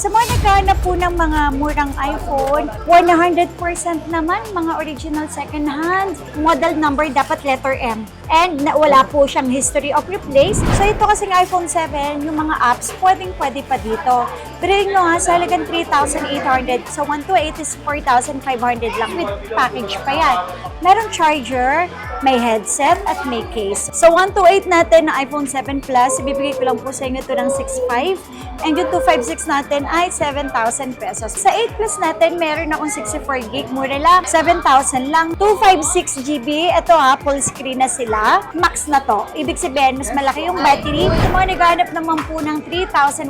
Sa mga naghahanap po ng mga murang iPhone, 100% naman mga original second hand. Model number dapat letter M. And wala po siyang history of replace. So ito kasing iPhone 7, yung mga apps, pwede pa dito. Pero nyo ha, sa halagang 3,800, sa 128 is 4,500 lang with package pa yan. Meron charger, may headset, at may case. So 128 natin na iPhone 7 Plus, ibibigay ko lang po sa inyo ito ng 6,500. And yung 256 natin ay 7,000 pesos. Sa 8 Plus natin, meron akong 64 gig, mura lang, 7,000 lang. 256 GB, ito ha, full screen na sila. Max na to. Ibig sabihin, mas malaki yung battery. Kung mga naghanap naman po ng 3,100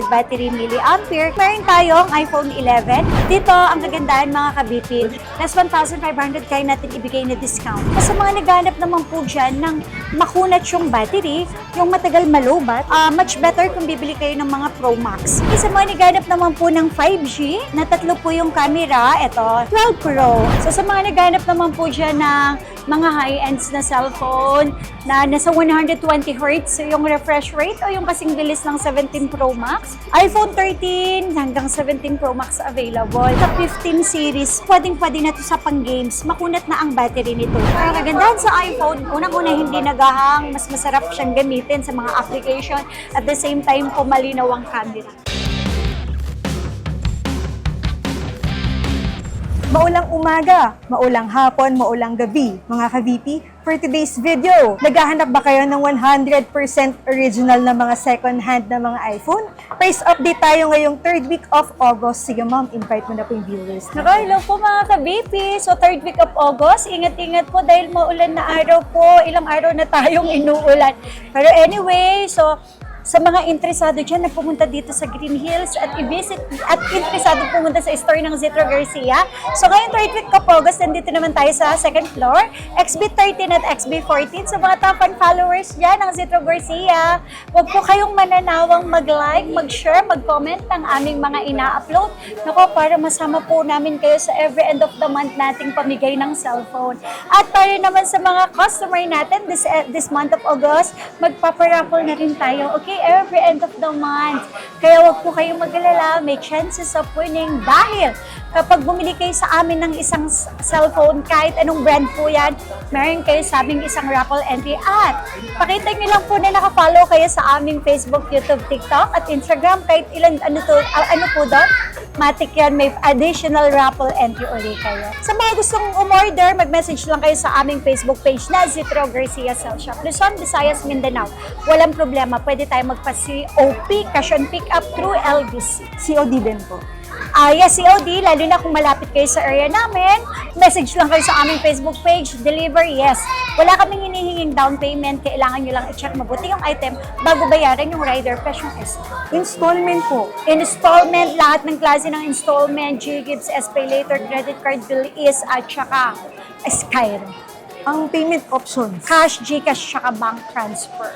battery milliampere, meron tayong iPhone 11. Dito, ang kagandahan mga kabipin, less 1,500 kaya natin ibigay na discount. Kasi mga naghanap naman po dyan ng makunat yung battery, yung matagal malubat, much better kung bibili kayo ng mga Pro Max. Sa mga naghanap naman po ng 5G, na tatlo po yung camera, ito, 12 Pro. So sa mga naghanap naman po dyan ng mga high-ends na cellphone na nasa 120 Hz yung refresh rate o yung kasing bilis ng 17 Pro Max, iPhone 13 hanggang 17 Pro Max available. Sa 15 series, pwedeng-pwede na to sa pang-games. Makunat na ang battery nito. Kaya kagandahan sa iPhone, unang-una hindi nagahang, mas masarap siyang gamitin sa mga application. At the same time po, malinaw ang camera. Maulang umaga, maulang hapon, maulang gabi, mga ka-VP. For today's video, naghahanap ba kayo ng 100% original na mga second-hand na mga iPhone? Price update tayo ngayong 3rd week of August. Sige ma'am, invite mo na po yung viewers. Hello po mga ka-VP. So 3rd week of August, ingat-ingat po dahil maulan na araw po. Ilang araw na tayong inuulan. Pero anyway, so sa mga interesado dyan na pumunta dito sa Green Hills at i-visit at interesado pumunta sa store ng Zetro Garcia. So ngayong 3rd week of August, nandito naman tayo sa 2nd floor, XB13 at XB14. So mga top fan followers dyan ng Zetro Garcia, huwag po kayong mananawang mag-like, mag-share, mag-comment ng aming mga ina-upload. Nako, para masama po namin kayo sa every end of the month nating pamigay ng cellphone. At para naman sa mga customer natin, this month of August, magpaparaffle na rin tayo. Okay, every end of the month. Kaya wag po kayong mag-alala, may chances of winning dahil kapag bumili kayo sa amin ng isang cellphone, kahit anong brand po yan, meron kayo sa aming isang raffle entry at pakita nyo lang po na nakafollow kayo sa aming Facebook, YouTube, TikTok at Instagram, kahit ilan, ano po doon, matik yan, may additional raffle entry ulit kayo. Sa mga gustong umorder, mag-message lang kayo sa aming Facebook page na Zetro Garcia Cell Shop, Luzon, Visayas, Mindanao. Walang problema, pwede tayo magpa-COP, cash on pick up through LBC. COD din po. Yes, COD, lalo na kung malapit kayo sa area namin, message lang kayo sa aming Facebook page, deliver, yes. Wala kaming hinihinging down payment, kailangan nyo lang i-check mabuti yung item bago bayaran yung rider plus yung escrow. Installment po. Installment, lahat ng klase ng installment, G-Gives, SPay Later, credit card bill is, at saka Skyro. Ang payment options. Cash, Gcash, saka bank transfer.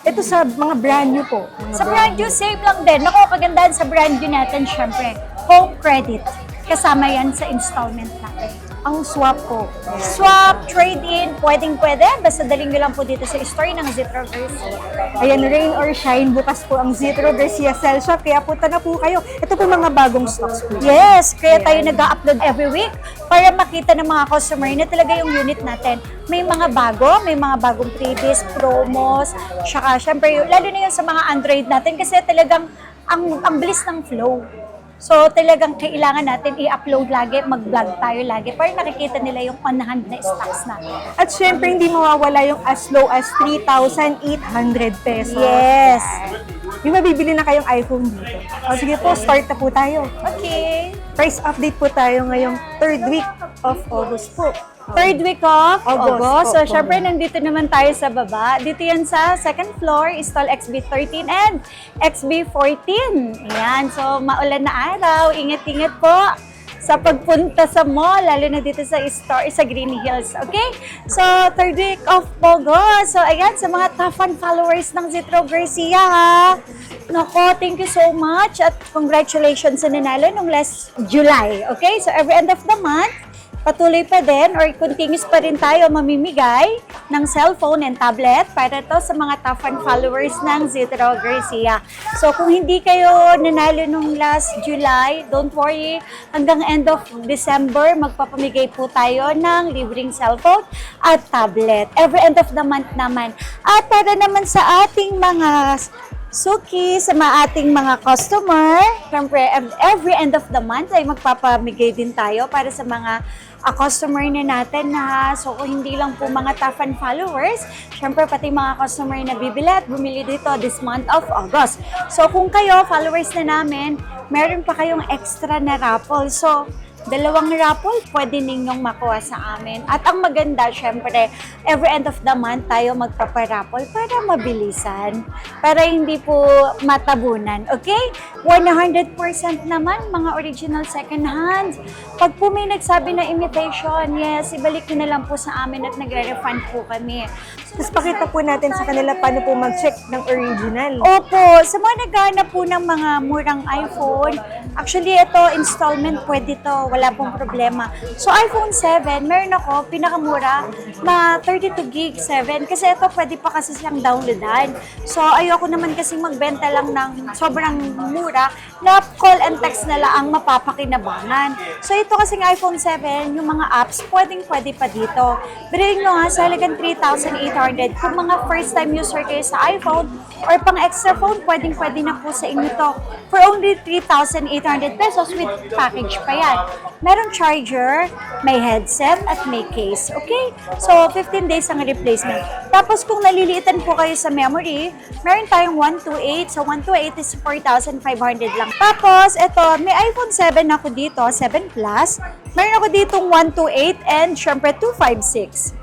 Ito sa mga brand new po. Sa brand new, same lang din. Naku, kagandahan sa brand new natin, syempre, home credit. Kasama yan sa installment natin. Ang swap po. Swap, trade-in, pwedeng-pwede. Basta daling nyo lang po dito sa store ng Zetro Garcia. Ayan, rain or shine, bukas po ang Zetro Garcia Cell Shop. Kaya punta na po kayo. Ito po mga bagong stocks po. Yes, kaya tayo nag-upload every week para makita ng mga customer na talaga yung unit natin. May mga bago, may mga bagong freebies, promos, tsaka syempre, lalo na yun sa mga Android natin kasi talagang ang bilis ng flow. So talagang kailangan natin i-upload lagi, mag-vlog tayo lagi para nakikita nila yung on-hand na stocks natin. At syempre, hindi mawawala yung as low as 3,800 pesos. Yes. Yung mabibili na kayong iPhone dito. O sige po, start na po tayo. Okay. Price update po tayo ngayong 3rd week of August po. 3rd week of August. So, Opo. syempre, nandito naman tayo sa baba. Dito yan sa 2nd floor, install XB13 and XB14. Ayan. So, maulan na araw. Ingat-ingat po sa pagpunta sa mall, lalo na dito sa store, sa Green Hills. Okay? So, 3rd week of August. So, ayan, sa mga top fan followers ng Zetro Garcia, ha? Nako, thank you so much at congratulations sa nanalo nung last July. Okay? So, every end of the month, patuloy pa din or continuous pa rin tayo mamimigay ng cellphone and tablet para to sa mga top fan followers ng Zitro Garcia. So kung hindi kayo nanalo nung last July, don't worry, hanggang end of December, magpapamigay po tayo ng libreng cellphone at tablet. Every end of the month naman. At para naman sa ating mga suki, sa ating mga customer, syempre every end of the month ay magpapamigay din tayo para sa mga customer na natin na so kung hindi lang po mga top fan followers, syempre pati mga customer na bibili at bumili dito this month of August. So kung kayo, followers na namin, meron pa kayong extra na raffle. So, 2 raffle pwede ninyong makuha sa amin. At ang maganda, syempre, every end of the month tayo magpaparaffle para mabilisan. Para hindi po matabunan. Okay? 100% naman mga original second hand. Pag po may nagsabi na imitation, yes, ibalik nyo na lang po sa amin at nagre-refund po kami. Tapos pakita po natin sa kanila paano po mag-check ng original. Opo, sa mga naghahanap po ng mga murang iPhone, actually ito, installment pwede to, wala pong problema. So iPhone 7, meron ako, pinakamura, na 32 gig 7, kasi ito pwede pa kasi siyang downloadan. So ayoko naman kasi magbenta lang ng sobrang mura, na call and text na lang ang mapapakinabangan. So ito kasing iPhone 7, yung mga apps, pwede pa dito. Bilhin nyo nga sa halagang 3,800. Kung mga first time user kayo sa iPhone or pang extra phone, pwede na po sa inyo to. For only 3,800 pesos with package pa yan. Merong charger, may headset, at may case. Okay? So, 15 days ang replacement. Tapos, kung naliliitan po kayo sa memory, meron tayong 128. So, 128 is 4,500 lang. Tapos, ito, may iPhone 7 ako dito, 7 Plus. Meron ako ditong 128 and syempre 256.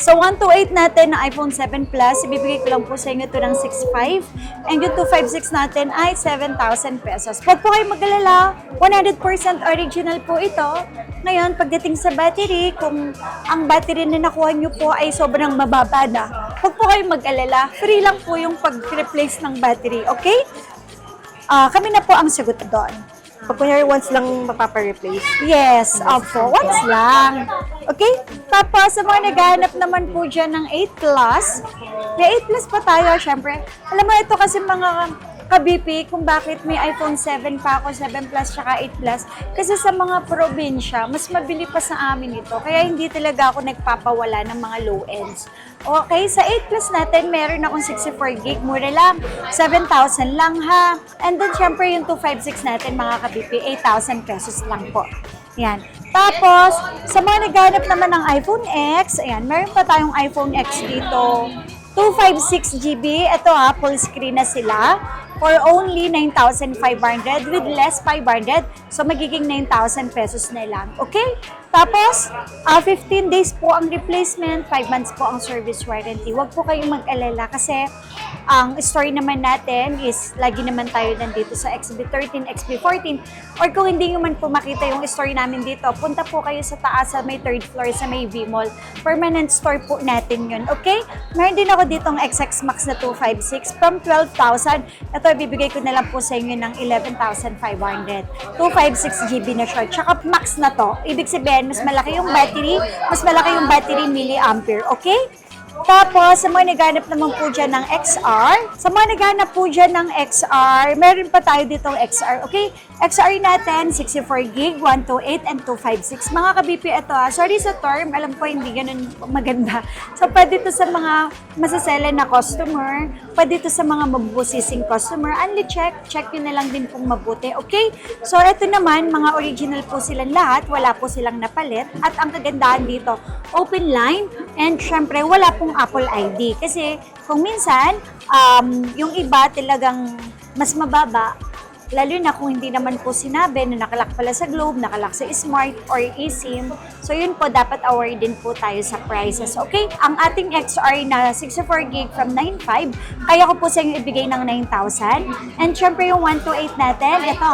So, 128 natin na iPhone 7 Plus, ibibigay ko lang po sa inyo ito ng 6,500. And yung 256 natin ay 7,000 pesos. Huwag po kayo mag-alala, 100% original po ito. Ngayon, pagdating sa battery, kung ang battery na nakuha nyo po ay sobrang mababa na, huwag po kayo mag-alala. Free lang po yung pag-replace ng battery, okay? Kami na po ang sagot doon. Pag kunyari once lang mapapa-replace. Yes, opo. Once lang. Okay? Tapos, sa mga naghahanap naman po dyan ng 8 Plus, may 8 Plus pa tayo, syempre. Alam mo, ito kasi mga ka-BP, kung bakit may iPhone 7 pa ako, 7 Plus, tsaka 8 Plus. Kasi sa mga probinsya, mas mabili pa sa amin ito. Kaya hindi talaga ako nagpapawala ng mga low ends. Okay, sa 8 Plus natin, meron akong 64 gig, mura lang, 7,000 lang ha. And then, syempre, yung 256 natin, mga ka-BP, 8,000 pesos lang po. Yan. Tapos, sa mga naghanap naman ng iPhone X, ayan, meron pa tayong iPhone X dito. 256 GB, ito ha, full screen na sila. For only 9,500 with less 500. So, magiging 9,000 pesos na lang. Okay? Tapos, 15 days po ang replacement, 5 months po ang service warranty. Huwag po kayong mag-alala kasi ang story naman natin is lagi naman tayo nandito sa XB13, XB14. Or kung hindi naman po makita yung story namin dito, punta po kayo sa taas sa may 3rd floor sa may V-Mall. Permanent store po natin yun. Okay? Meron din ako ditong XX Max na 256 from 12,000. Ito, bibigay ko na lang po sa inyo ng 11,500. 256 GB na siya. Tsaka Max na to. Ibig sabihin, mas malaki yung battery milliampere. Okay? Tapos, sa mga naghanap naman po dyan ng XR, meron pa tayo ditong XR, okay? XR natin, 64 gig, 128, and 256. Mga ka-BP, ito sorry sa term, alam ko hindi ganun maganda. So, pwede ito sa mga masasela na customer, pwede ito sa mga mabubusising customer, only check nyo na lang din kung mabuti, okay? So, ito naman, mga original po silang lahat, wala po silang napalit, at ang kagandahan dito, open line, and syempre, wala pong Apple ID. Kasi kung minsan, yung iba talagang mas mababa, lalo na kung hindi naman po sinabi na nakalak pala sa Globe, nakalak sa Smart or eSIM. So yun po, dapat aware din po tayo sa prices. Okay? Ang ating XR na 64 gig from 9,500, kaya ko po sa inyo ibigay ng 9,000. And syempre yung 128 natin, ito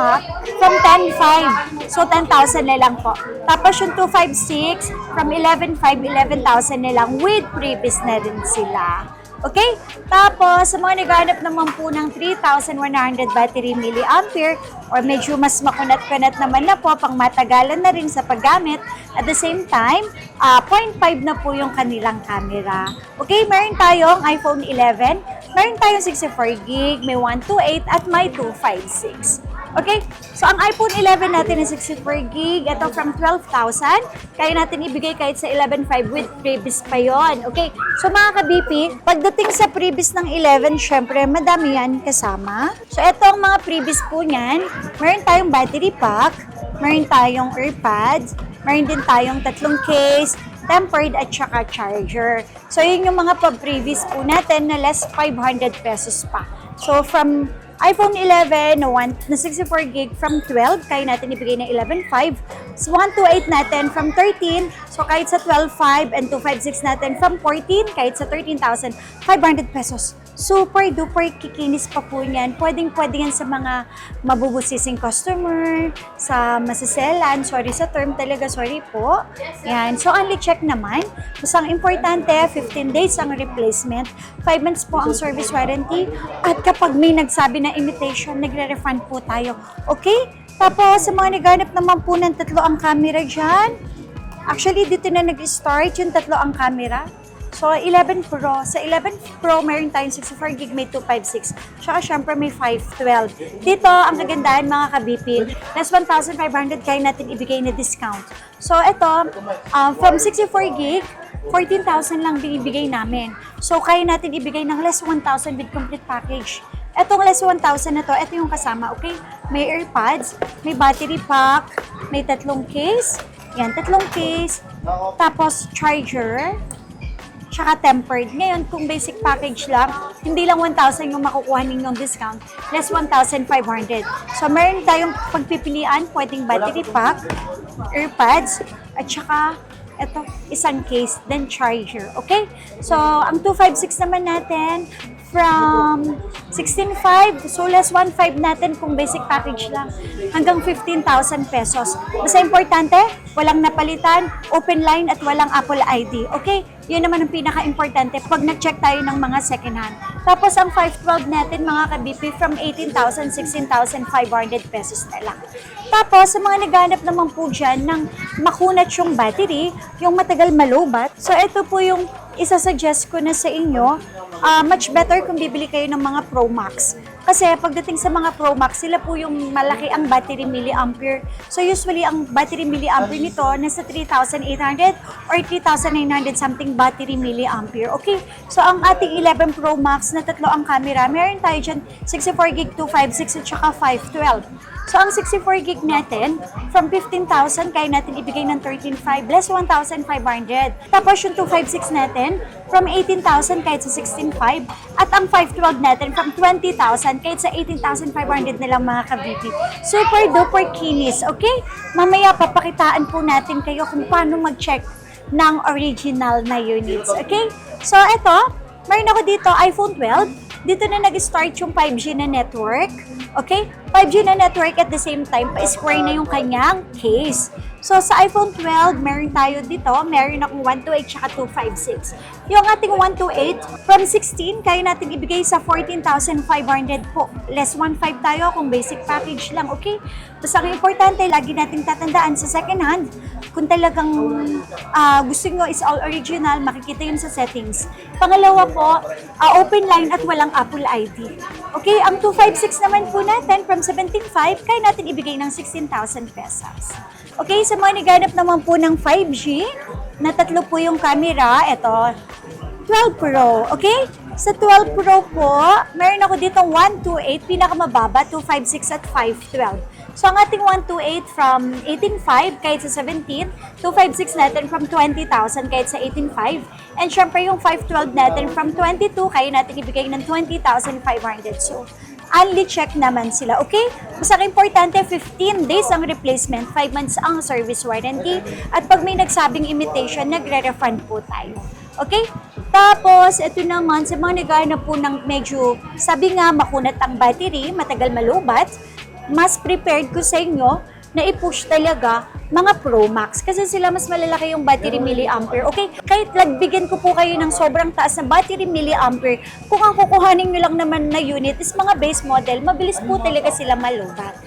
from 10,500. So 10,000 na lang po. Tapos yung 256, from 11,500, 11,000 na lang with previous na din sila. Okay? Tapos, sa mga naghanap naman po ng 3,100 battery milliampere or medyo mas makunat-kunat naman na po, pang matagalan na rin sa paggamit. At the same time, 0.5 na po yung kanilang camera. Okay, meron tayong iPhone 11, meron tayong 64 gig, may 128 at may 256. Okay? So, ang iPhone 11 natin is 64 gig. Ito from 12,000. Kaya natin ibigay kahit sa 11.5 with previous pa yon. Okay? So, mga ka-BP, pagdating sa previous ng 11, syempre, madami yan kasama. So, ito ang mga previous po niyan. Meron tayong battery pack, meron tayong earpads, meron din tayong 3 case, tempered at saka charger. So, yun yung mga previous po natin na less 500 pesos pa. So, from iPhone 11 na 64 gig from 12, kaya natin ibigay na 11.5. So, 128 natin from 13. So, kahit sa 12.5 and 256 natin from 14, kahit sa 13,500 pesos. Super duper kikinis pa po niyan. Pwedeng-pwede yan sa mga mabubusising customer, sa masiselan. Sorry sa term talaga, sorry po. Yan. So, only check naman. Basta ang importante, 15 days ang replacement. 5 months po ang service warranty. At kapag may nagsabi na imitation, nagre-refund po tayo. Okay? Tapos, sa mga naghanap naman po ng 3 ang camera dyan. Actually, dito na nag-start yung 3 ang camera. So, 11 Pro. Sa 11 Pro, meron tayong 64 gig, may 256. Tsaka, syempre, may 512. Dito, ang kagandahan, mga ka-BP, less 1,500 kaya natin ibigay na discount. So, ito, from 64 gig, 14,000 lang binibigay namin. So, kaya natin ibigay ng less 1,000 with complete package. Etong less 1,000 na to, ito yung kasama, okay? May earpads, may battery pack, may 3 case, yan, 3 case, tapos charger, tsaka tempered. Ngayon, kung basic package lang, hindi lang 1,000 yung makukuha ninyong discount, less 1,500. So, meron tayong pagpipilian, pwedeng battery pack, earpads, at tsaka ito, isang case, then charger. Okay? So, ang 256 naman natin, from 16,500, so less 1,500 natin kung basic package lang, hanggang 15,000 pesos. Basta importante, walang napalitan, open line at walang Apple ID. Okay? Yun naman ang pinaka-importante pag nag-check tayo ng mga second hand. Tapos ang 512 natin, mga ka-BP, from 18,000, 16,500 pesos na lang. Tapos, sa mga naghanap naman po dyan ng makunat yung battery, yung matagal malubat, so ito po yung isasuggest ko na sa inyo, much better kung bibili kayo ng mga Pro Max. Kasi pagdating sa mga Pro Max, sila po yung malaki ang battery milliampere. So usually, ang battery milliampere nito nasa 3,800 or 3,900 something battery milliampere. Okay? So ang ating 11 Pro Max na 3 ang camera, meron tayo dyan 64 gig, 256 at saka 512. So, ang 64 gig natin, from 15,000, kaya natin ibigay ng 13,500, less 1,500. Tapos, yung 256 natin, from 18,000, kahit sa 16,500. At ang 512 natin, from 20,000, kahit sa 18,500 na lang, mga ka-BP. Super duper kinis, okay? Mamaya, papakitaan po natin kayo kung paano mag-check ng original na units, okay? So, eto, meron ako dito, iPhone 12. Dito na nag-start yung 5G na network. Okay? 5G na network at the same time, pa-square na yung kanyang case. So, sa iPhone 12, meron tayo dito, meron akong 128 tsaka 256. Yung ating 128, from 16, kaya natin ibigay sa 14,500 po. Less 1,500 tayo kung basic package lang, okay? Basta ang importante, lagi nating tatandaan sa second hand, kung talagang gusto nyo is all original, makikita yun sa settings. Pangalawa po, open line at walang Apple ID. Okay, ang 256 naman po natin, from 17,500, kaya natin ibigay ng 16,000 pesos. Okay, sa mga naghanap naman po ng 5G, na 3 po yung camera, ito, 12 Pro, okay? Sa 12 Pro po, meron ako dito 128, pinakamababa, 256 at 512. So, ang ating 128 from 18,500 kahit sa 17, 256 natin from 20,000 kahit sa 18,500. And syempre yung 512 natin from 22, kaya natin ibigay ng 20,500. So, only check naman sila, okay? Basta ang importante, 15 days ang replacement, 5 months ang service warranty, at pag may nagsabing imitation, nagre-refund po tayo. Okay? Tapos, ito naman, sa mga naghahanap po ng medyo, sabi nga, makunat ang battery, matagal malubat, mas prepared ko sa inyo na i-push talaga mga Pro Max kasi sila mas malalaki yung battery milliampere. Okay, kahit lagbigyan ko po kayo ng sobrang taas na battery milliampere, kung ang kukuhanin nyo lang naman na unit is mga base model, mabilis po talaga sila malubat.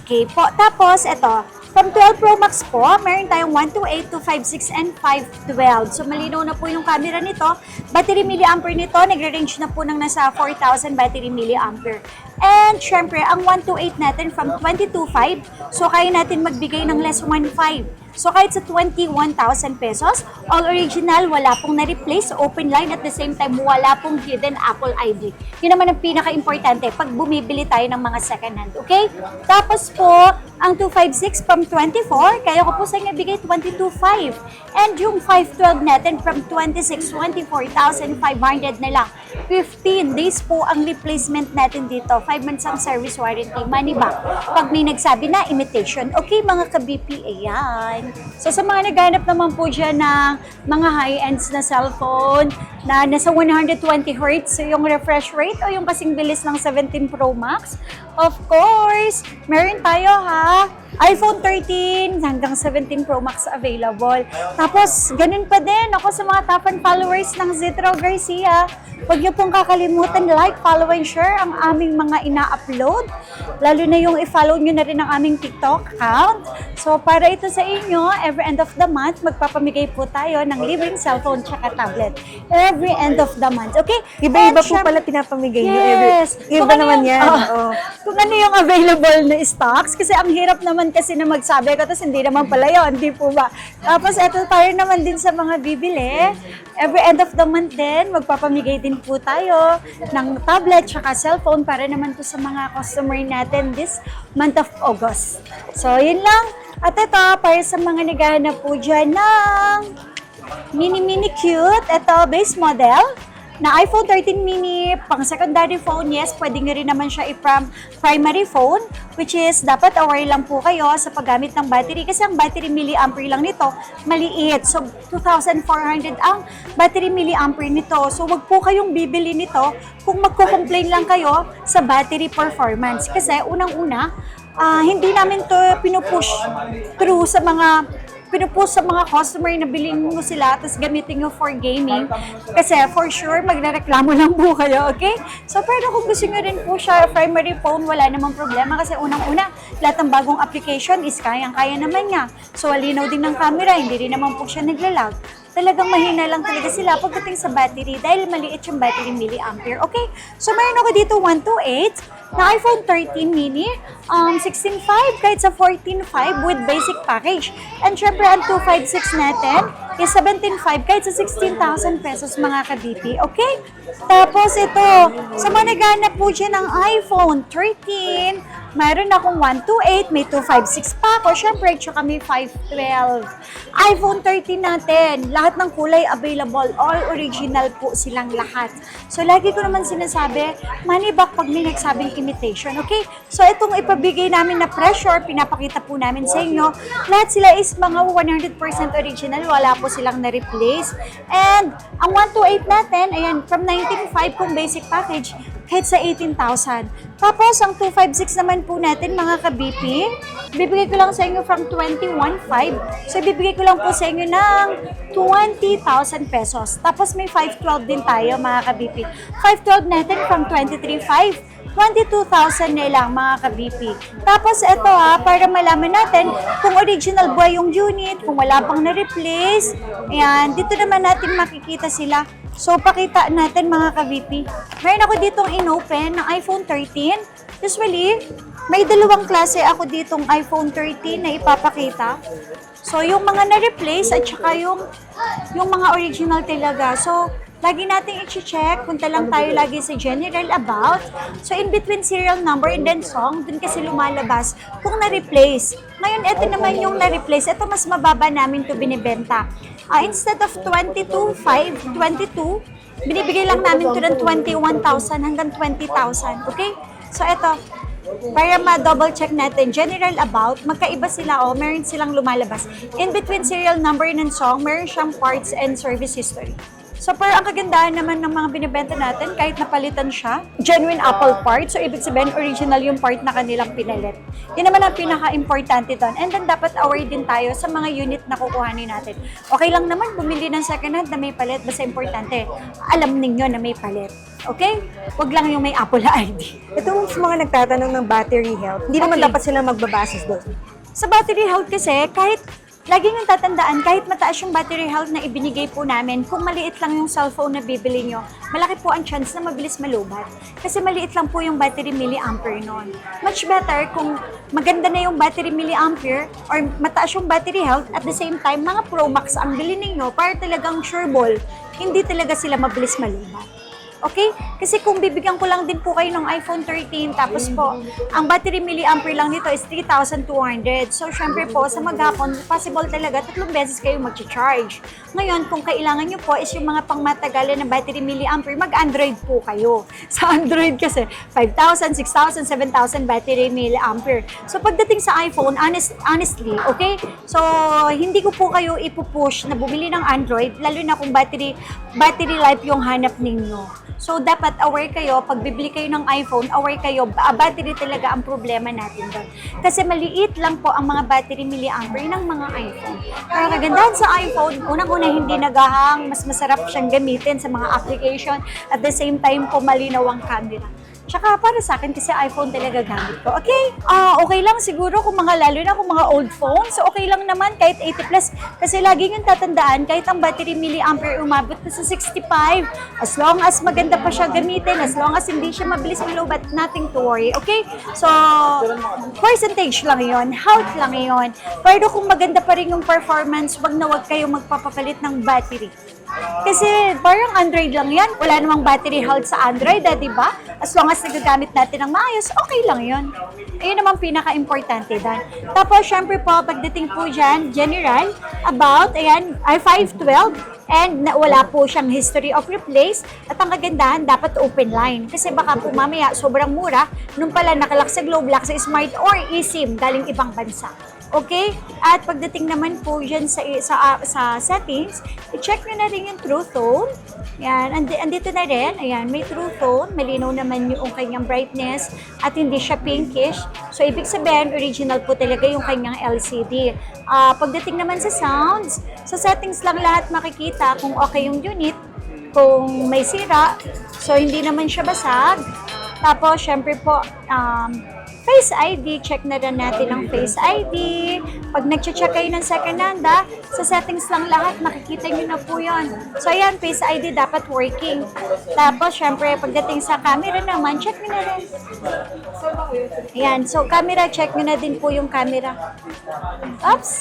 Okay po, tapos ito, from 12 Pro Max po, meron tayong 128, 256, and 512. So, malinaw na po yung camera nito. Battery milliampere nito, nagre-range na po ng nasa 4,000 battery milliampere. And, syempre, ang 128 natin from 22,500. So, kaya natin magbigay ng less 1,500. So, kahit sa 21,000 pesos, all original, wala pong na-replace, open line, at the same time, wala pong hidden Apple ID. Yun naman ang pinaka-importante pag bumibili tayo ng mga second hand, okay? Tapos po, ang 256 from 24, kaya ko po sa inyo bigay 22,500. And yung 512 natin from 26, 24,500 na lang. 15 days po ang replacement natin dito. 5 months ang service warranty, money back. Pag may nagsabi na, imitation. Okay, mga ka-BP, ayan. So, sa mga naghanap naman po dyan ng mga high-ends na cellphone na nasa 120 Hz yung refresh rate o yung kasing bilis ng 17 Pro Max, of course, meron tayo ha. iPhone 13 hanggang 17 Pro Max available. Tapos, ganun pa din ako sa mga top and followers ng Zitro Garcia. Huwag niyo pong kakalimutan like, follow, and share ang aming mga ina-upload. Lalo na yung i-follow niyo na rin ang aming TikTok account. So, para ito sa inyo, every end of the month, magpapamigay po tayo ng libreng cellphone tsaka tablet. Every end of the month, okay? Iba-iba po pala pinapamigay nyo. Yes. Iba naman yan. Oo. Kung ano yung available na stocks, kasi ang hirap naman kasi na magsabi ko, tapos hindi naman pala yun, hindi po ba? Tapos eto tayo naman din sa mga bibili. Every end of the month din, magpapamigay din po tayo ng tablet tsaka cellphone para naman po sa mga customer natin this month of August. So, yun lang. At ito, para sa mga naghahanap po dyan ng mini cute, ito, base model na iPhone 13 mini, pang secondary phone, yes, pwede nyo rin naman siya i-primary phone, which is dapat aware lang po kayo sa paggamit ng battery kasi ang battery milliampere lang nito, maliit. So, 2,400 ang battery milliampere nito. So, wag po kayong bibili nito kung magko-complain lang kayo sa battery performance. Kasi, unang-una, hindi namin to pinupush through sa mga customer na bilhin mo sila tapos gamitin nyo for gaming. Kasi for sure, magrereklamo lang po kayo, okay? So, pero kung gusto nyo rin po siya, primary phone, wala namang problema kasi unang-una, lahat ng bagong application is kayang-kaya naman niya. So, walinaw din ng camera, hindi rin naman po siya naglalag. Talagang mahina lang talaga sila pagdating sa battery dahil maliit yung battery milliampere. Okay? So, mayroon ako dito 128 na iPhone 13 mini, 16.5 kahit sa 14.5 with basic package. And syempre, ang 256 natin is 17.5 kahit sa 16,000 pesos mga ka-BP. Okay? Tapos ito, sa mga naghanap po dyan ng iPhone 13, mayroon akong 128, may 256 pa ako, syempre, tsaka may 512. iPhone 13 natin, lahat ng kulay available, all original po silang lahat. So, lagi ko naman sinasabi, money back pag may nagsabing imitation, okay? So, itong ipabigay namin na pressure, pinapakita po namin sa inyo, lahat sila is mga 100% original, wala po silang na-replace. And, ang 128 natin, ayan, from 19.5 kung basic package, kahit sa 18,000. Tapos, ang 256 naman po natin, mga ka-BP, bibigay ko lang sa inyo from 21,500. So, bibigay ko lang po sa inyo ng 20,000 pesos. Tapos, may 512 din tayo, mga ka-BP. 512 natin from 23,500. 22,000 na lang, mga ka-BP. Tapos, ito para malaman natin kung original ba yung unit, kung wala pang na-replace. Ayan, dito naman natin makikita sila. So, pakita natin mga ka-VP. Mayroon ako ditong in-open ng iPhone 13. Usually, may dalawang klase ako ditong iPhone 13 na ipapakita. So, yung mga na-replace at saka yung mga original talaga. So, lagi natin i-check. Punta lang tayo lagi sa general about. So, in between serial number and then song, dun kasi lumalabas kung na-replace. Ngayon, ito naman yung na-replace. Ito mas mababa namin to binibenta. Instead of 22,500, binibigay lang namin to ng 21,000 hanggang 20,000. Okay? So, ito. Para ma-double check natin, general about, magkaiba sila meron silang lumalabas. In between serial number and song, meron siyang parts and service history. So, pero ang kagandahan naman ng mga binibenta natin, kahit napalitan siya, genuine Apple part. So, ibig sabihin, original yung part na kanilang pinalit. Yan naman ang pinaka-importante doon. And then, dapat aware din tayo sa mga unit na kukuhanin natin. Okay lang naman bumili ng second hand na may palit. Basta importante, alam ninyo na may palit. Okay? Huwag lang yung may Apple ID. Itong sa mga nagtatanong ng battery health, hindi naman Okay. dapat sila magbabasis doon. Sa battery health kasi, kahit lagi niyong tatandaan, kahit mataas yung battery health na ibinigay po namin, kung maliit lang yung cellphone na bibili nyo, malaki po ang chance na mabilis malubat. Kasi maliit lang po yung battery milliampere nun. Much better kung maganda na yung battery milliampere or mataas yung battery health, at the same time, mga Pro Max ang bilhin ninyo para talagang sureball, hindi talaga sila mabilis malubat. Okay? Kasi kung bibigyan ko lang din po kayo ng iPhone 13, tapos po, ang battery milliampere lang nito is 3,200. So, syempre po, sa maghapon, possible talaga 3 beses kayo mag-charge. Ngayon, kung kailangan nyo po is yung mga pangmatagalan ng battery milliampere, mag-Android po kayo. Sa Android kasi, 5,000, 6,000, 7,000 battery milliampere. So, pagdating sa iPhone, honestly, okay? So, hindi ko po kayo ipupush na bumili ng Android, lalo na kung battery life yung hanap ninyo. So, dapat aware kayo, pag bibili kayo ng iPhone, aware kayo, battery talaga ang problema natin doon. Kasi maliit lang po ang mga battery milliampere ng mga iPhone. Kaya kagandahan sa iPhone, unang-una hindi nagahang, mas masarap siyang gamitin sa mga application, at the same time po malinaw ang camera. Tsaka para sa akin kasi iPhone talaga gamit ko. Okay? Okay lang siguro kung lalo na kung mga old phones. So okay lang naman kahit 80 plus. Kasi lagi yung tatandaan, kahit ang battery milliampere umabot na sa 65, as long as maganda pa siya gamitin, as long as hindi siya mabilis malubat, nothing to worry. Okay? So, percentage lang yon, health lang yon. Pero kung maganda pa rin yung performance, wag na wag kayong magpapapalit ng battery. Kasi parang Android lang yan. Wala namang battery health sa Android, di ba? As long as nagagamit natin ng maayos, okay lang yun. Ayun naman pinaka-importante doon. Tapos, syempre po, pagdating po dyan, general, about, ayan, i512, and wala po siyang history of replace, at ang kagandahan, dapat open line. Kasi baka po mamaya, sobrang mura, nung pala nakalak sa Globe Lock, sa Smart or eSIM, galing ibang bansa. Okay? At pagdating naman po dyan sa settings, i-check nyo na rin yung True Tone. Yan, andito na rin. Ayan, may True Tone. Malinaw naman yung kanyang brightness at hindi siya pinkish. So, ibig sabihin, original po talaga yung kanyang LCD. Pagdating naman sa sounds, sa settings lang lahat makikita kung okay yung unit, kung may sira. So, hindi naman siya basag. Tapos, syempre po, Face ID, check na rin natin ang Face ID. Pag nag-check kayo ng second hand, sa settings lang lahat, makikita nyo na po yun. So, ayan, Face ID dapat working. Tapos, syempre, pagdating sa camera naman, check nyo na rin. Ayan, so camera, check nyo na din po yung camera. Oops!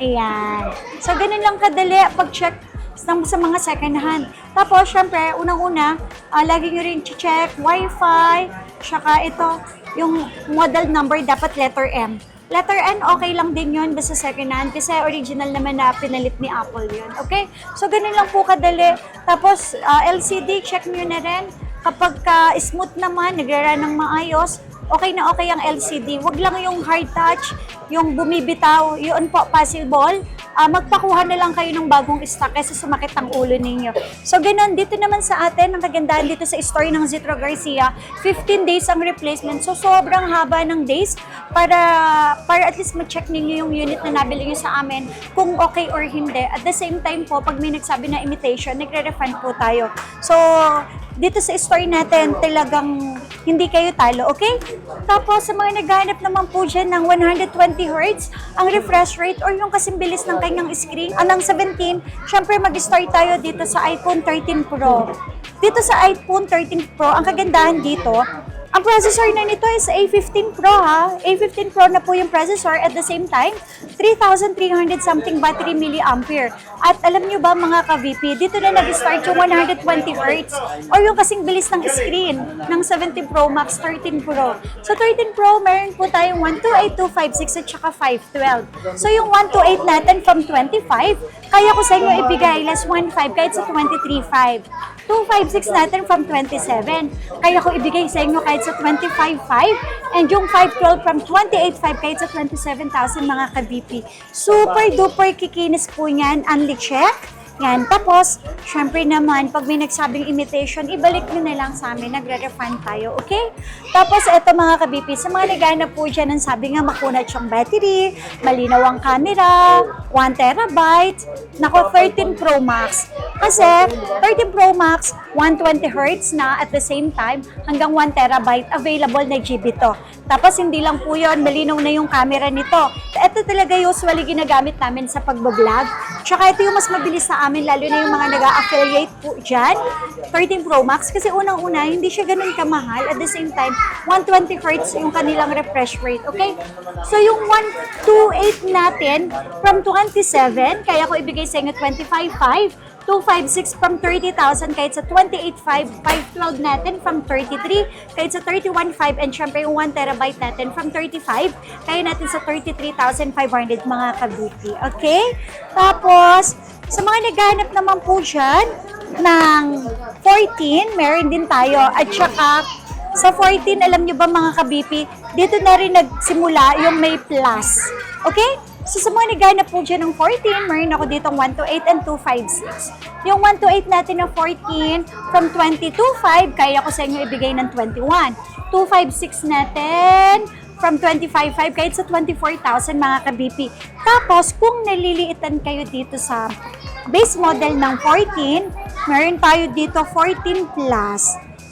Ayan. So, ganun lang kadali pag-check sa mga second hand. Tapos, syempre, unang-una, lagi nyo rin check Wi-Fi, tsaka ito, yung model number dapat letter M. Letter N, okay lang din yun basta second hand kasi original naman na pinalit ni Apple yun. Okay? So, ganun lang po kadali. Tapos, LCD, check nyo na rin. Kapag smooth naman, nagra-run ng maayos, okay na okay ang LCD. Huwag lang yung hard touch, yung bumibitaw, yun po, possible. Magpakuha na lang kayo ng bagong stock kasi sumakit ang ulo ninyo. So, ganun. Dito naman sa atin, ang kagandahan dito sa store ng Zitro Garcia, 15 days ang replacement. So, sobrang haba ng days para at least ma-check ninyo yung unit na nabili nyo sa amin kung okay or hindi. At the same time po, pag may nagsabi na imitation, nagre-refund po tayo. So, dito sa store natin, talagang hindi kayo talo, okay? Tapos, sa mga naghahanap naman po dyan ng 120 Hz, ang refresh rate or yung kasing bilis ng kanyang screen, ng 17, syempre mag-start tayo dito sa iPhone 13 Pro. Dito sa iPhone 13 Pro, ang kagandahan dito, ang processor na nito is A15 Pro ha. A15 Pro na po yung processor, at the same time, 3,300 something battery milliampere. At alam nyo ba mga ka-VP, dito na nag-start yung 120 Hz or yung kasing bilis ng screen ng 17 Pro Max 13 Pro. So 13 Pro, meron po tayong 128, 256 at saka 512. So yung 128 natin from 25, kaya ko sa inyo ibigay less 1.5 kahit sa 23.5. 256 natin from 27. Kaya ko ibigay sa inyo kahit sa 25.5. And yung 512 from 28.5 kahit sa 27,000 mga ka-VP. Super duper kikinis po niyan. Unli check. Yan. Tapos, syempre naman, pag may nagsabing imitation, ibalik nyo na lang sa amin. Nagre-refund tayo, okay? Tapos, eto mga kabipi, sa mga naghanap po dyan, ang sabi nga, makunat yung battery, malinaw ang camera, 1 terabyte, nako, 13 Pro Max. Kasi, 13 Pro Max, 120 Hz na at the same time, hanggang 1 terabyte, available na GB to. Tapos, hindi lang po yun, malinaw na yung camera nito. Ito talaga usually ginagamit namin sa pagbablog. Tsaka ito yung mas mabilis sa amin, lalo na yung mga nag-affiliate po dyan. 13 Pro Max, kasi unang-una, hindi siya ganun kamahal. At the same time, 120 Hz yung kanilang refresh rate, okay? So yung 128 natin, from 27, kaya ko ibigay sa inyo 25.5, 256 from 30,000 kahit sa 28.5, 512 natin from 33, kahit sa 31.5, and syempre yung 1 terabyte natin from 35, kaya natin sa 33,500 mga kabuti. Okay? Tapos, sa mga naghahanap naman po dyan ng 14, meron din tayo. At saka, sa 14, alam nyo ba mga kabipi, dito na rin nagsimula yung may plus. Okay? So, sa mga naghanap po dyan ng 14, meron ako dito 128 and 256. Yung 128 natin ng 14, from 22.5, kaya ko sa inyo ibigay ng 21. 256 natin, from 25.5, kahit sa 24,000 mga ka-BP. Tapos, kung naliliitan kayo dito sa base model ng 14, meron tayo dito 14 Plus.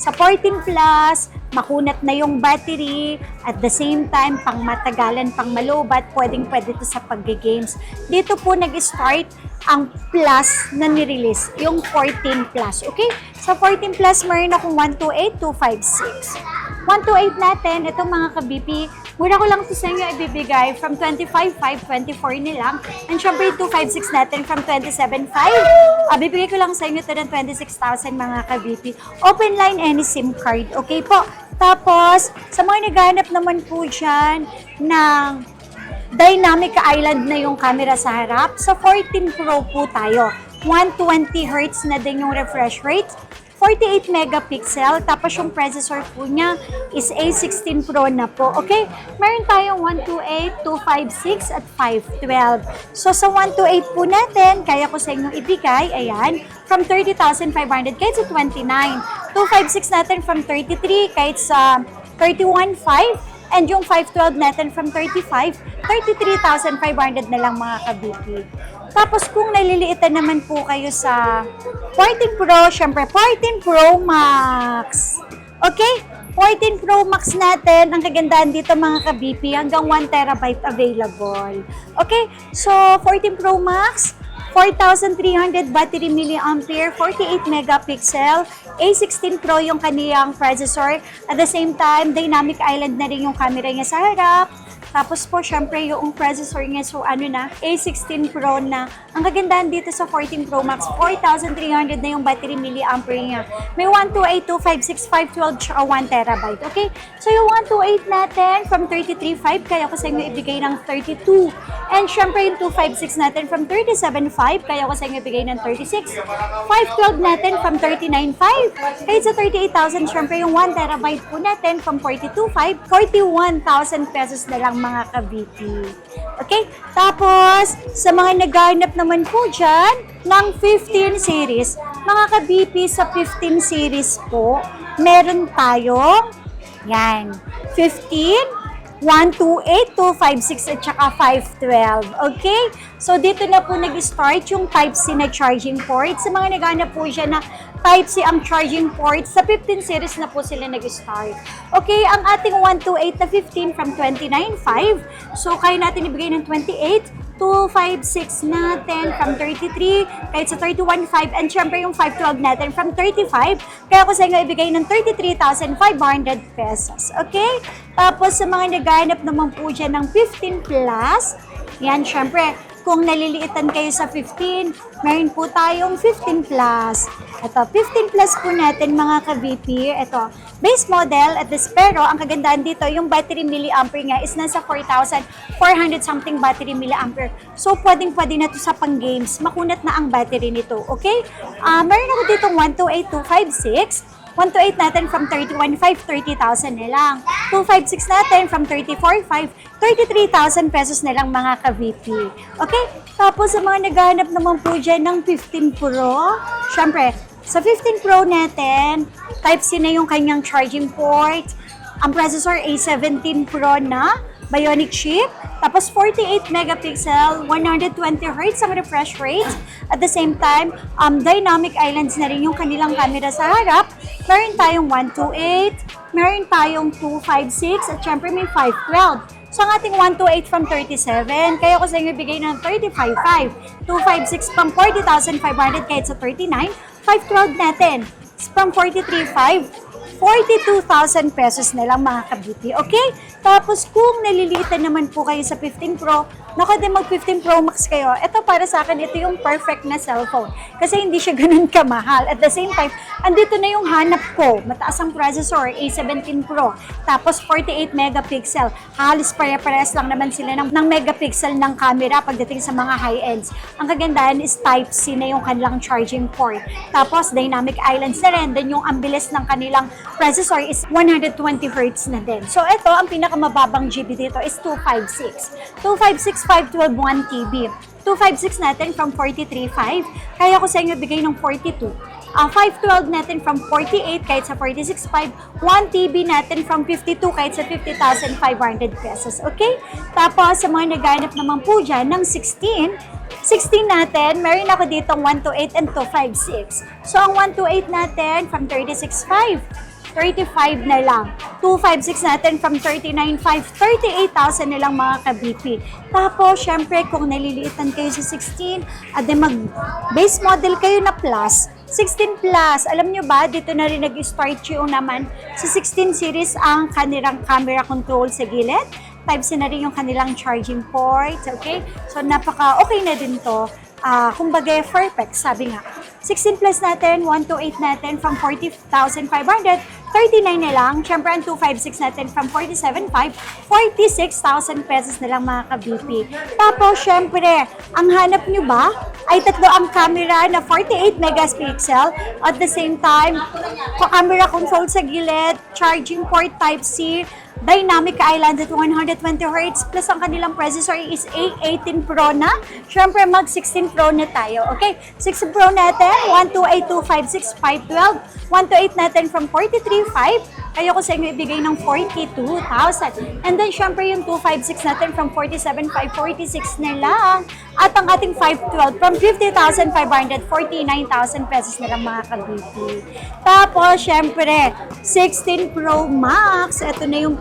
Sa 14 Plus, makunat na yung battery, at the same time, pang matagalan, pang malubat, pwedeng-pwede to sa pag-games. Dito po nag-start ang Plus na nirelease, yung 14 Plus, okay? Sa 14 Plus, meron akong 128, 256. 128 natin, itong mga ka-BP, mura ko lang ito sa inyo ibibigay from 25.5, 24 nilang. And syempre, 256 natin from 27.5. Bibigay ko lang sa inyo ito ng 26,000 mga ka-BP. Open line any SIM card. Okay po. Tapos, sa mga naghahanap naman po dyan ng dynamic island na yung camera sa harap, sa 14 Pro po tayo. 120 Hz na din yung refresh rate. 48 megapixel, tapos yung processor po niya is A16 Pro na po. Okay? Meron tayong 128, 256, at 512. So, sa 128 po natin, kaya ko sa inyong ibigay, ayan, from 30,500 kahit sa 29. 256 natin from 33 kahit sa 31.5. And yung 512 natin from 35, 33,500 na lang mga kabiki. Tapos kung naliliitan naman po kayo sa 14 Pro, syempre 14 Pro Max. Okay? 14 Pro Max natin, ang kagandahan dito mga ka-BP, hanggang 1 terabyte available. Okay? So, 14 Pro Max, 4,300 battery milliampere, 48 megapixel, A16 Pro yung kaniyang processor. At the same time, dynamic island na rin yung camera niya sa harap. Tapos po, syempre, yung processor niya, so ano na, A16 Pro na. Ang kagandahan dito sa 14 Pro Max, 4,300 na yung battery milliampere niya. May 128, 256, 512, tsaka 1 terabyte. Okay? So, yung 128 natin, from 33.5, kaya ko sa inyo ibigay ng 32. And syempre, yung 256 natin, from 37.5, kaya ko sa inyo ibigay ng 36. 512 natin, from 39.5. Kahit sa 38,000, syempre, yung 1 terabyte po natin, from 42.5, 41,000 pesos na lang mga ka-BP. Okay? Tapos, sa mga naghahanap naman po dyan ng 15 series, mga ka-BP sa 15 series po, meron tayo, yan, 15, 128, 256, at saka 512. Okay? So, dito na po nag-start yung Type-C na charging port. Sa mga naghahanap po dyan na Type-C ang charging port, sa 15 series na po sila nag-start. Okay, ang ating 128 na 15 from 29.5. So, kaya natin ibigay ng 28. 256 natin from 33, kahit sa 31.5, and syempre yung 512 natin from 35, kaya ko sa inyo ibigay ng 33,500 pesos. Okay? Tapos, sa mga naghahanap naman po dyan ng 15 plus, yan, syempre, kung naliliitan kayo sa 15, meron po tayong 15 plus. Ito, 15 plus po natin mga ka-VP. Ito, base model at this, pero ang kagandahan dito, yung battery milliampere nga is nasa 4,400 something battery milliampere. So, pwedeng-pwede na to sa pang-games. Makunat na ang battery nito. Okay? Meron ako ditong 128, 256. 128 natin from 31,500, 30,000 na lang. 256 natin from 34,500, 33,000 pesos na lang mga ka-VP. Okay? Tapos sa mga naghahanap naman po dyan ng 15 Pro, syempre, sa 15 Pro natin, Type-C na yung kanyang charging port. Ang processor A17 Pro na, Bionic chip. Tapos 48 megapixel, 120 Hz ang refresh rate. At the same time, dynamic islands na rin yung kanilang camera sa harap. Meron tayong 128, meron tayong 256, at syempre may 512. So, ang ating 128 from 37, kaya ko sa inyo bigay ng 35,500. 256 from 40,500 kahit sa 39. 512 natin from 43,500. 42,000 pesos na lang mga ka-beauty, okay? Tapos kung naliliitan naman po kayo sa 15 Pro, naku din mag 15 Pro Max kayo, ito para sa akin, ito yung perfect na cellphone. Kasi hindi siya ganun kamahal. At the same time, andito na yung hanap ko. Mataas ang processor, A17 Pro. Tapos 48 megapixel. Halos pare-parehas lang naman sila ng megapixel ng camera pagdating sa mga high-ends. Ang kagandahan is Type-C na yung kanilang charging port. Tapos dynamic islands na rin. Then yung ang bilis ng kanilang processor is 120 Hz na din. So ito, ang pinakamababang GB dito is 256. 256, 512, 1 TB. 256 natin from 43,500. Kaya ko sa inyo bigay ng 42. 512 natin from 48 kahit sa 46,500. 1 TB natin from 52 kahit sa 50,500 pesos. Okay? Tapos sa mga naghanap naman po dyan ng 16 natin, meron ako ditong 128 and 256. So ang 128 natin from 36,500. 35 na lang. 256 natin from 39,500, 38,000 na lang mga ka-BP. Tapos, syempre, kung naliliitan kayo sa 16, at then mag-base model kayo na plus, 16 plus, alam nyo ba, dito na rin nag-start yung naman sa 16 series ang kanilang camera control sa gilid. Type-C na rin yung kanilang charging port, okay? So, napaka-okay na din to. Kumbaga, perfect, sabi nga. 16 plus natin, 128 natin from 40,500, 39 na lang. Siyempre, ang 256 natin from 47,500, 46,000 pesos na lang mga ka-BP. Tapos, siyempre, ang hanap nyo ba ay tatlo ang camera na 48 megapixel. At the same time, camera control sa gilid, charging port Type-C, dynamic island at 120 Hz plus ang kanilang processor is A18 Pro na. Siyempre, mag 16 Pro na tayo. Okay? 16 Pro natin, 128, 256, 512. 128 natin from 43,500. Kaya ko sa inyo ibigay ng 42,000. And then, syempre, yung 256 natin from 47,500, 46 na lang. At ang ating 512 from 50,500, 49,000 pesos na lang mga ka-BP. Tapos, syempre, 16 Pro Max. Ito na yung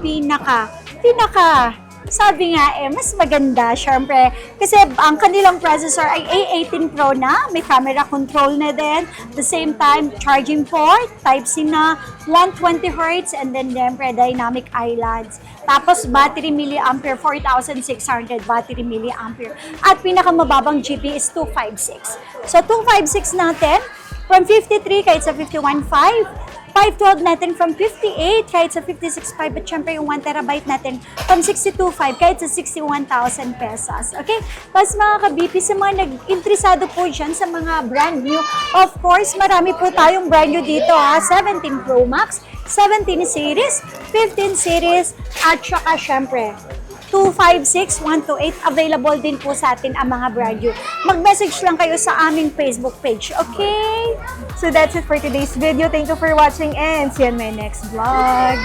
sabi nga mas maganda, syempre. Kasi ang kanilang processor ay A18 Pro na, may camera control na din. At the same time, charging port, Type-C na, 120 Hz, and then syempre, dynamic islands. Tapos, battery milliampere, 4,600 battery milliampere. At pinakamababang GP is 256. So, 256 natin, from 53 kahit sa 51,500. 512 natin from 58 kahit sa 56,500 at syempre yung 1 terabyte natin from 62,500 kahit sa 61,000 pesos. Okay? Tapos mga ka-BP, sa mga nag-interesado po dyan sa mga brand new, of course, marami po tayong brand new dito 17 Pro Max, 17 series, 15 series, at saka syempre, 256, 128, available din po sa atin ang mga brand new. Mag-message lang kayo sa aming Facebook page, okay? So that's it for today's video. Thank you for watching and see you in my next vlog.